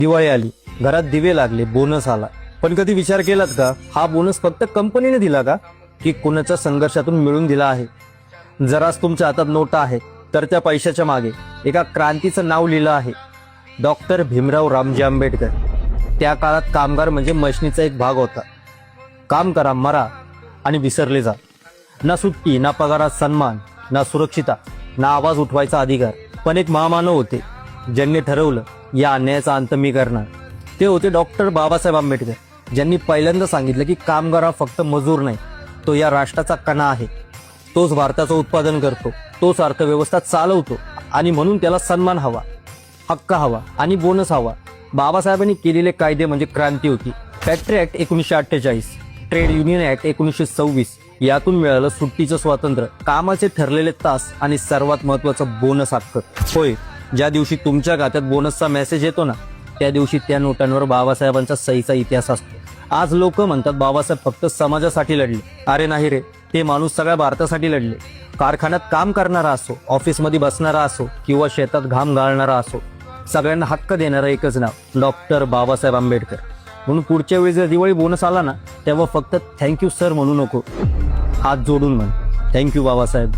दिवाळी आली, घरात दिवे लागले, बोनस आला. पण कधी विचार केलात का, हा बोनस फक्त कंपनीने दिला का, की कोणाच्या संघर्षातून मिळून दिला आहे? जराच तुमच्या हातात नोटा आहे, तर त्या पैशाच्या मागे एका क्रांतीचं नाव लिहिलं आहे. डॉक्टर भीमराव रामजी आंबेडकर. त्या काळात कामगार म्हणजे मशनीचा एक भाग होता. काम करा, मरा आणि विसरले जा. ना सुट्टी, ना पगारात सन्मान, ना सुरक्षिता, ना आवाज उठवायचा अधिकार. पण एक महामानव होते, ज्यांनी ठरवलं या अन्यायाचा अंत मी करणार. ते होते डॉक्टर बाबासाहेब आंबेडकर, ज्यांनी पहिल्यांदा सांगितलं की कामगार हा फक्त मजूर नाही, तो या राष्ट्राचा कणा आहे. तोच भारताचं उत्पादन करतो, तोच अर्थव्यवस्था चालवतो, आणि म्हणून त्याला सन्मान हवा, हक्क हवा आणि बोनस हवा. बाबासाहेबांनी केलेले कायदे म्हणजे क्रांती होती. Factory act 1948, trade union act 1926, यातून मिळालं सुट्टीचं स्वातंत्र्य, कामाचे ठरलेले तास आणि सर्वात महत्वाचं बोनस हक्क. होय, ज्या दिवशी तुमच्या खात्यात बोनसचा मेसेज येतो ना, त्या दिवशी त्या नोटांवर बाबासाहेबांचा सहीचा इतिहास असतो. आज लोक म्हणतात बाबासाहेब फक्त समाजासाठी लढले. अरे नाही रे, ते माणूस सगळ्या भारतासाठी लढले. कारखान्यात काम करणारा असो, ऑफिसमध्ये बसणारा असो किंवा शेतात घाम गाळणारा असो, सगळ्यांना हक्क देणारं एकच नाव, डॉक्टर बाबासाहेब आंबेडकर. म्हणून पुढच्या वेळी जर दिवाळी बोनस आला ना, तेव्हा फक्त थँक्यू सर म्हणू नको, हात जोडून म्हण, थँक्यू बाबासाहेब.